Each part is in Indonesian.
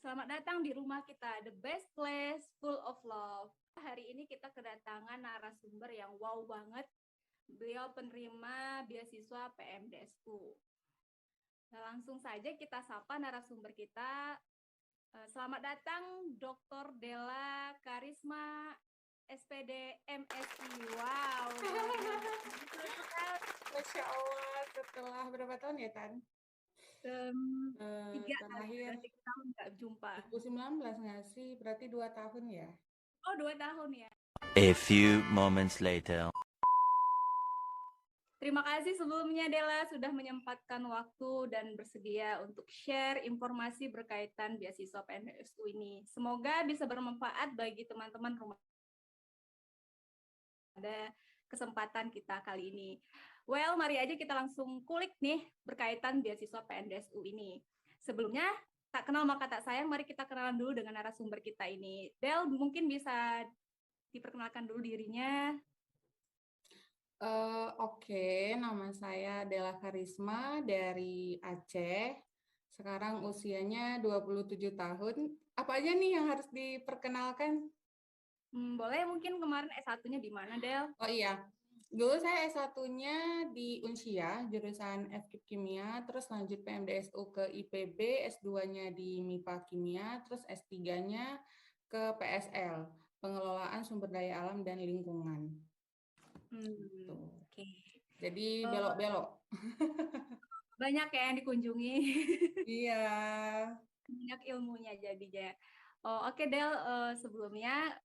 Selamat datang di rumah kita, the best place, full of love. Hari ini kita kedatangan narasumber yang wow banget. Beliau penerima beasiswa PMDSU. Nah, langsung saja kita sapa narasumber kita. Selamat datang Dr. Della Karisma, SPD MSI. Wow, Masya Allah, setelah berapa tahun ya, Tan? tiga kali, Terakhir udah 3 tahun nggak jumpa. 2019 nggak sih? Berarti 2 tahun ya? Oh, 2 tahun ya. A few moments later. Terima kasih sebelumnya Della sudah menyempatkan waktu dan bersedia untuk share informasi berkaitan beasiswa PNSU ini. Semoga bisa bermanfaat bagi teman-teman rumah pada kesempatan kita kali ini. Well, mari aja kita langsung kulik nih berkaitan beasiswa PNSU ini. Sebelumnya, tak kenal maka tak sayang, mari kita kenalan dulu dengan narasumber kita ini. Del, mungkin bisa diperkenalkan dulu dirinya. Oke, nama saya Della Karisma dari Aceh. Sekarang usianya 27 tahun. Apa aja nih yang harus diperkenalkan? Boleh mungkin kemarin S1-nya di mana, Del? Oh iya, dulu saya S1-nya di Unsia, jurusan FKIP Kimia, terus lanjut PMDSU ke IPB, S2-nya di MIPA Kimia, terus S3-nya ke PSL, Pengelolaan Sumber Daya Alam dan Lingkungan. Tuh. Oke. Jadi Uh, belok-belok. banyak ya yang dikunjungi. Iya. Banyak ilmunya jadinya. Oh, oke Del, sebelumnya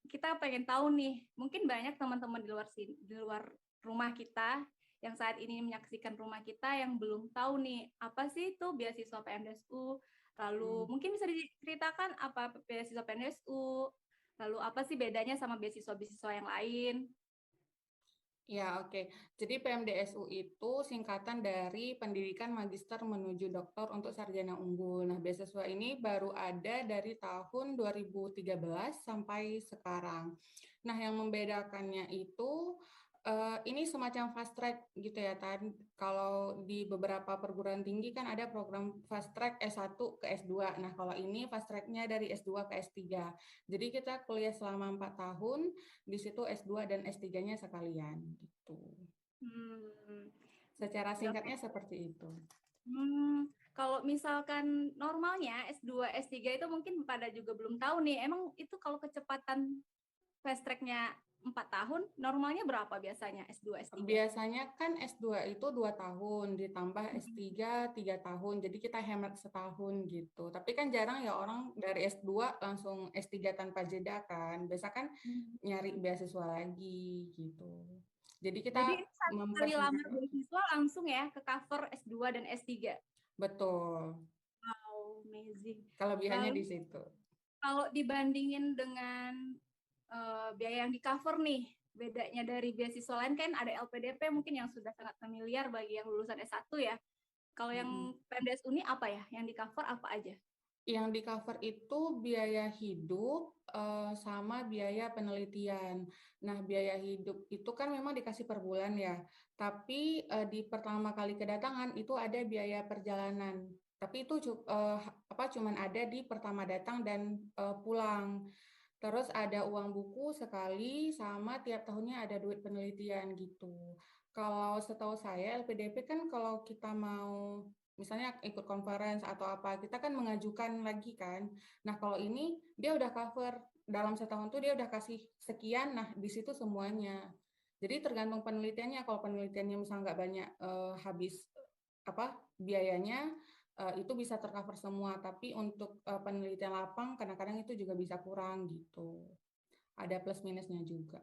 kita pengen tahu nih, mungkin banyak teman-teman di luar rumah kita yang saat ini menyaksikan rumah kita yang belum tahu nih apa sih itu beasiswa PMDSU. Lalu Hmm. mungkin bisa diceritakan apa beasiswa PMDSU, lalu apa sih bedanya sama beasiswa-beasiswa yang lain? Ya, oke. Jadi PMDSU itu singkatan dari Pendidikan Magister Menuju Doktor untuk Sarjana Unggul. Nah, beasiswa ini baru ada dari tahun 2013 sampai sekarang. Nah, yang membedakannya itu ini semacam fast track gitu ya, Tan. Kalau di beberapa perguruan tinggi kan ada program fast track S1 ke S2. Nah, kalau ini fast tracknya dari S2 ke S3. Jadi kita kuliah selama 4 tahun, di situ S2 dan S3-nya sekalian gitu. Hmm, Secara Del, singkatnya seperti itu. kalau misalkan normalnya S2, S3 itu mungkin pada juga belum tahu nih. Emang itu kalau kecepatan fast track-nya 4 tahun, normalnya berapa biasanya S2, S3? Biasanya kan S2 itu 2 tahun, ditambah S3 3 tahun, jadi kita hemat setahun gitu. Tapi kan jarang ya orang dari S2 langsung S3 tanpa jeda kan. Biasa kan Hmm. nyari beasiswa lagi gitu. Jadi Jadi kita satu kali lamar mempersingkat waktu. beasiswa langsung ya ke cover S2 dan S3. Betul. Wow, amazing. Kelebihannya di Lalu situ. kalau dibandingin dengan biaya yang di cover nih, bedanya dari beasiswa lain kan ada LPDP mungkin yang sudah sangat familiar bagi yang lulusan S1 ya. Kalau yang Mm-mm. PMDS Uni apa ya? Yang di cover apa aja? Yang di cover itu biaya hidup sama biaya penelitian. Nah, biaya hidup itu kan memang dikasih per bulan ya. Tapi di pertama kali kedatangan itu ada biaya perjalanan. Tapi itu cuman ada di pertama datang dan pulang. Terus ada uang buku sekali sama tiap tahunnya ada duit penelitian gitu. Kalau setahu saya LPDP kan kalau kita mau misalnya ikut conference atau apa, kita kan mengajukan lagi kan. Nah, kalau ini dia udah cover dalam setahun tuh dia udah kasih sekian, nah di situ semuanya. Jadi tergantung penelitiannya. Kalau penelitiannya misalnya nggak banyak habis apa biayanya, itu bisa tercover semua. Tapi untuk penelitian lapang kadang-kadang itu juga bisa kurang gitu. Ada plus minusnya juga.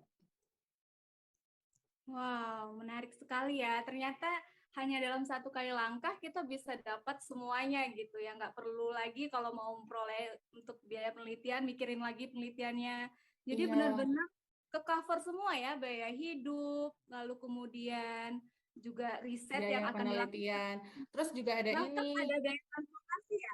Wow, menarik sekali ya. Ternyata hanya dalam satu kali langkah kita bisa dapat semuanya gitu ya. Nggak perlu lagi kalau mau memperoleh untuk biaya penelitian, mikirin lagi penelitiannya. Jadi Iya, benar-benar ke cover semua ya, biaya hidup, lalu kemudian juga riset yang biaya akan dilakukan. penelitian. Terus juga ada Bahkan ini. ada biaya transportasi ya.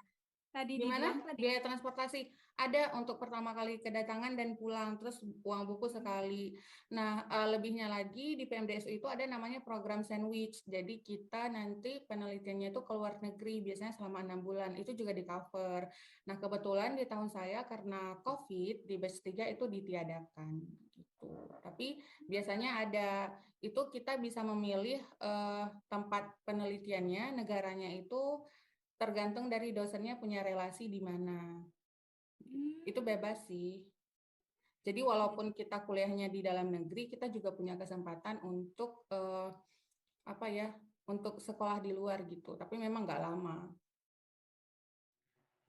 tadi Gimana? dibilang tadi. Biaya transportasi ada untuk pertama kali kedatangan dan pulang, terus uang buku sekali. Nah, lebihnya lagi di PMDSU itu ada namanya program sandwich. Jadi kita nanti penelitiannya itu ke luar negeri, biasanya selama 6 bulan. Itu juga di cover. Nah, kebetulan di tahun saya karena COVID di batch 3 itu ditiadakan gitu. Tapi biasanya ada itu kita bisa memilih tempat penelitiannya, negaranya itu tergantung dari dosennya punya relasi di mana. Itu bebas sih. Jadi walaupun kita kuliahnya di dalam negeri, kita juga punya kesempatan untuk apa ya, untuk sekolah di luar gitu. Tapi memang nggak lama.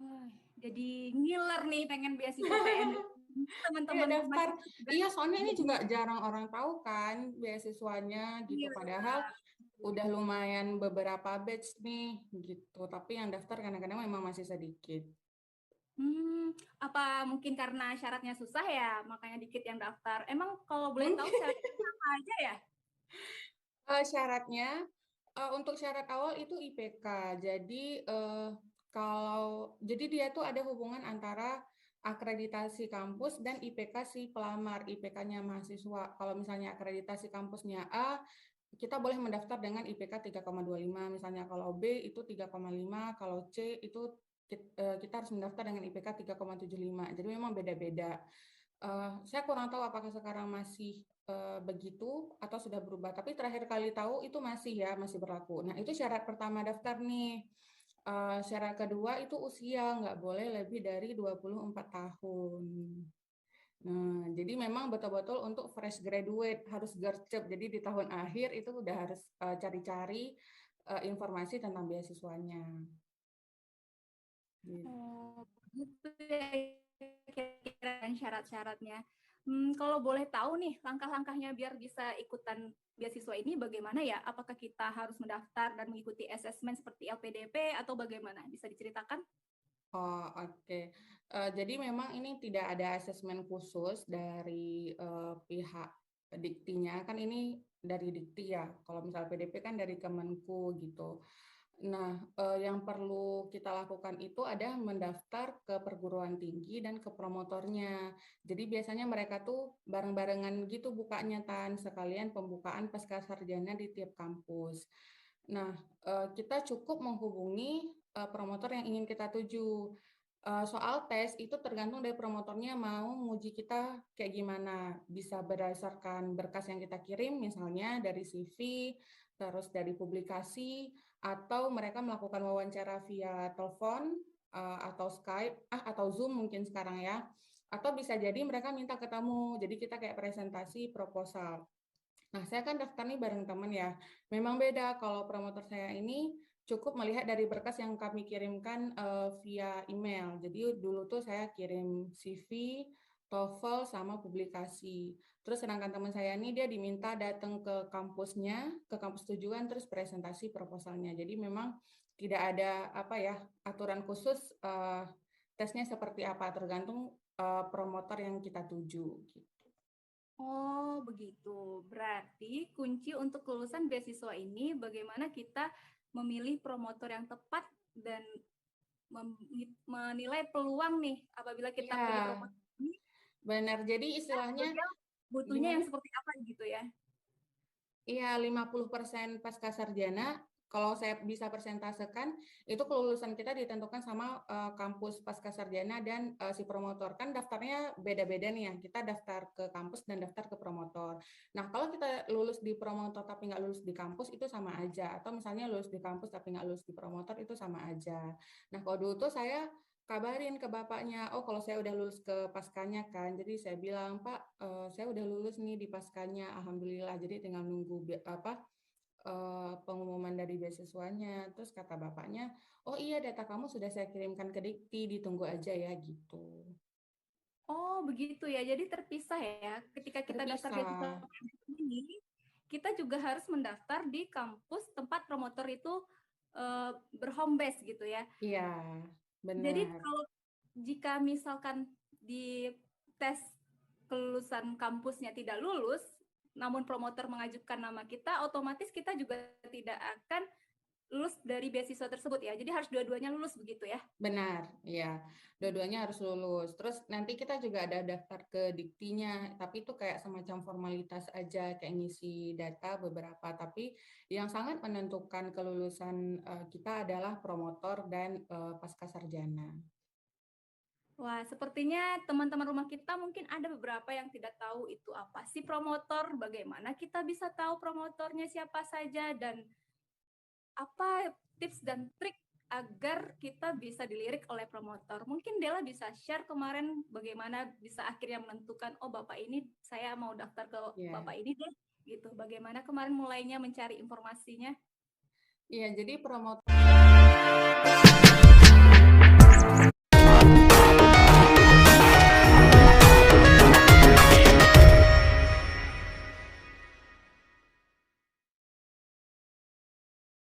Wah, jadi ngiler nih pengen beasiswa PMD. Iya Teman-teman daftar. mahasiswa juga Iya soalnya ini jadi juga jarang orang tahu kan beasiswanya gitu. iya. Padahal udah lumayan beberapa batch nih gitu. Tapi yang daftar kadang-kadang memang masih sedikit. Hmm, apa mungkin karena syaratnya susah ya, makanya dikit yang daftar. Emang kalau boleh tahu Mungkin syaratnya apa aja ya? syaratnya untuk syarat awal itu IPK. Jadi jadi dia tuh ada hubungan antara akreditasi kampus dan IPK si pelamar, IPK-nya mahasiswa. Kalau misalnya akreditasi kampusnya A, kita boleh mendaftar dengan IPK 3,25. Misalnya kalau B itu 3,5, kalau C itu kita harus mendaftar dengan IPK 3,75. Jadi memang beda-beda. Saya kurang tahu apakah sekarang masih begitu atau sudah berubah. Tapi terakhir kali tahu itu masih berlaku. Nah, itu syarat pertama daftar nih. Syarat kedua itu usia, nggak boleh lebih dari 24 tahun. Nah, jadi memang betul-betul untuk fresh graduate harus gercep. Jadi di tahun akhir itu udah harus cari-cari informasi tentang beasiswanya. Gitu. Oh, gitu ya kira-kira kan syarat-syaratnya. Kalau boleh tahu nih langkah-langkahnya biar bisa ikutan beasiswa ini bagaimana ya? Apakah kita harus mendaftar dan mengikuti asesmen seperti LPDP atau bagaimana? Bisa diceritakan? Oh, oke. Jadi memang ini tidak ada asesmen khusus dari pihak Diktinya, kan ini dari Dikti ya. Kalau misal PDP kan dari Kemenku gitu. Nah, yang perlu kita lakukan itu ada mendaftar ke perguruan tinggi dan ke promotornya. Jadi biasanya mereka tuh bareng-barengan gitu bukanya Tan, sekalian pembukaan pasca sarjana di tiap kampus. Nah, kita cukup menghubungi promotor yang ingin kita tuju. Soal tes itu tergantung dari promotornya mau nguji kita kayak gimana. Bisa berdasarkan berkas yang kita kirim, misalnya dari CV, terus dari publikasi, atau mereka melakukan wawancara via telepon atau Skype, atau Zoom mungkin sekarang ya. Atau bisa jadi mereka minta ketemu, jadi kita kayak presentasi proposal. Nah, saya kan daftar nih bareng teman ya. Memang beda kalau promotor saya ini cukup melihat dari berkas yang kami kirimkan via email. Jadi dulu tuh saya kirim CV, TOEFL, sama publikasi. Terus sedangkan teman saya ini dia diminta datang ke kampusnya, ke kampus tujuan, terus presentasi proposalnya. Jadi memang tidak ada apa ya aturan khusus tesnya seperti apa, tergantung promotor yang kita tuju. Gitu. Oh, begitu. Berarti kunci untuk kelulusan beasiswa ini bagaimana kita memilih promotor yang tepat dan menilai peluang nih apabila kita pilih Iya, promotor ini, benar. Jadi istilahnya beliau butuhnya yang gimana? seperti apa gitu ya. Iya, 50% pasca sarjana. Kalau saya bisa persentasekan, itu kelulusan kita ditentukan sama kampus pasca sarjana dan si promotor. Kan daftarnya beda-beda nih ya. Kita daftar ke kampus dan daftar ke promotor. Nah, kalau kita lulus di promotor tapi nggak lulus di kampus, itu sama aja. Atau misalnya lulus di kampus tapi nggak lulus di promotor, itu sama aja. Nah, kalau dulu tuh saya kabarin ke bapaknya, oh kalau saya udah lulus ke paskanya kan, jadi saya bilang, Pak, saya udah lulus nih di paskanya, alhamdulillah, jadi tinggal nunggu pengumuman dari beasiswanya. Terus kata bapaknya, oh iya data kamu sudah saya kirimkan ke Dikti, ditunggu aja ya gitu. Oh, begitu ya. Jadi terpisah ya. Ketika kita daftar beasiswa Terpisah, ini, kita juga harus mendaftar di kampus tempat promotor itu berhome base gitu ya. iya Jadi benar. kalau jika misalkan di tes kelulusan kampusnya tidak lulus, namun promotor mengajukan nama kita, otomatis kita juga tidak akan lulus dari beasiswa tersebut ya. Jadi harus dua-duanya lulus begitu ya. Benar, ya. Dua-duanya harus lulus. Terus nanti kita juga ada daftar ke Diktinya, tapi itu kayak semacam formalitas aja, kayak ngisi data beberapa. Tapi yang sangat menentukan kelulusan kita adalah promotor dan pascasarjana. Wah, sepertinya teman-teman rumah kita mungkin ada beberapa yang tidak tahu itu apa sih promotor, bagaimana kita bisa tahu promotornya siapa saja, dan apa tips dan trik agar kita bisa dilirik oleh promotor. Mungkin Della bisa share kemarin bagaimana bisa akhirnya menentukan, oh Bapak ini saya mau daftar ke Bapak ini deh, gitu. Bagaimana kemarin mulainya mencari informasinya? Iya, jadi promotor